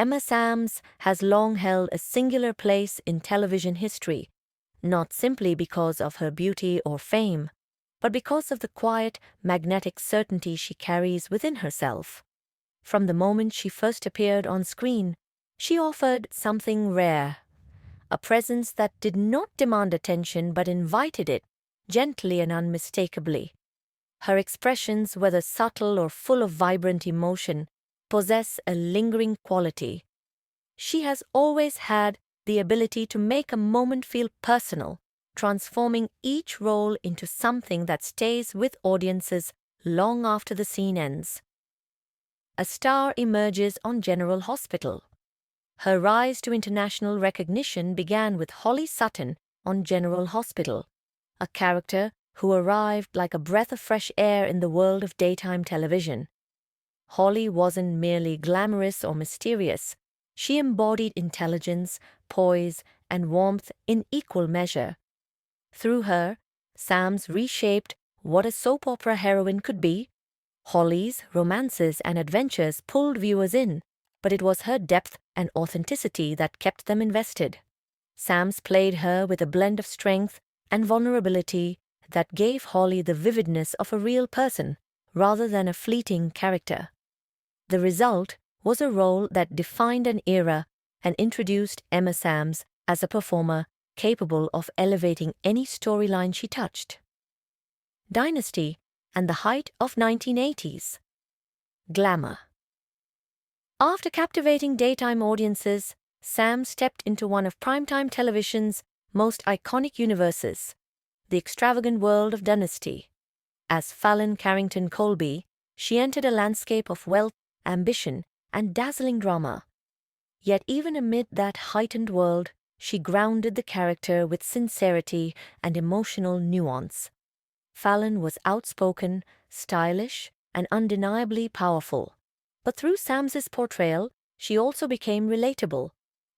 Emma Samms has long held a singular place in television history, not simply because of her beauty or fame, but because of the quiet, magnetic certainty she carries within herself. From the moment she first appeared on screen, she offered something rare, a presence that did not demand attention but invited it, gently and unmistakably. Her expressions, whether subtle or full of vibrant emotion, possess a lingering quality. She has always had the ability to make a moment feel personal, transforming each role into something that stays with audiences long after the scene ends. A star emerges on General Hospital. Her rise to international recognition began with Holly Sutton on General Hospital, a character who arrived like a breath of fresh air in the world of daytime television. Holly wasn't merely glamorous or mysterious. She embodied intelligence, poise, and warmth in equal measure. Through her, Samms reshaped what a soap opera heroine could be. Holly's romances and adventures pulled viewers in, but it was her depth and authenticity that kept them invested. Samms played her with a blend of strength and vulnerability that gave Holly the vividness of a real person rather than a fleeting character. The result was a role that defined an era and introduced Emma Samms as a performer capable of elevating any storyline she touched. Dynasty and the height of 1980s. Glamour. After captivating daytime audiences, Samms stepped into one of primetime television's most iconic universes, the extravagant world of Dynasty. As Fallon Carrington Colby, she entered a landscape of wealth, ambition, and dazzling drama. Yet even amid that heightened world, she grounded the character with sincerity and emotional nuance. Fallon was outspoken, stylish, and undeniably powerful. But through Samms's portrayal, she also became relatable,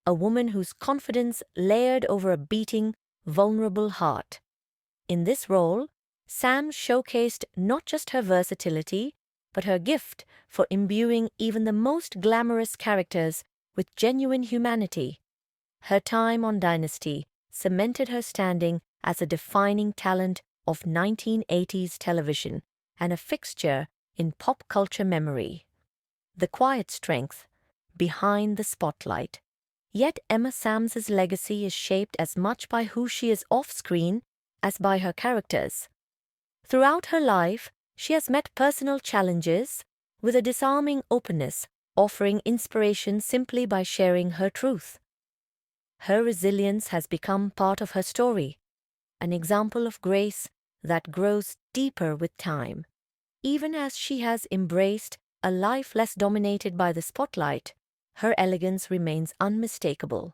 a woman whose confidence layered over a beating, vulnerable heart. In this role, Samms showcased not just her versatility, but her gift for imbuing even the most glamorous characters with genuine humanity. Her time on Dynasty cemented her standing as a defining talent of 1980s television and a fixture in pop culture memory. The quiet strength behind the spotlight. Yet Emma Samms's legacy is shaped as much by who she is off-screen as by her characters. Throughout her life, she has met personal challenges with a disarming openness, offering inspiration simply by sharing her truth. Her resilience has become part of her story, an example of grace that grows deeper with time. Even as she has embraced a life less dominated by the spotlight, her elegance remains unmistakable.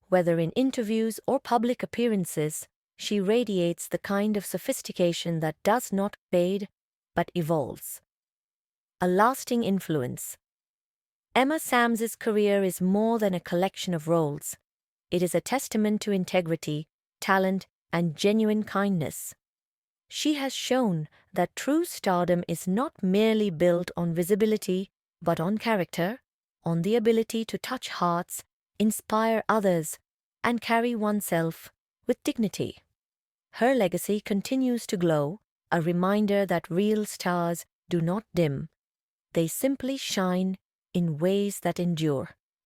Whether in interviews or public appearances, she radiates the kind of sophistication that does not fade but evolves. A lasting influence. Emma Samms's career is more than a collection of roles. It is a testament to integrity, talent, and genuine kindness. She has shown that true stardom is not merely built on visibility, but on character, on the ability to touch hearts, inspire others, and carry oneself with dignity. Her legacy continues to glow, a reminder that real stars do not dim. They simply shine in ways that endure.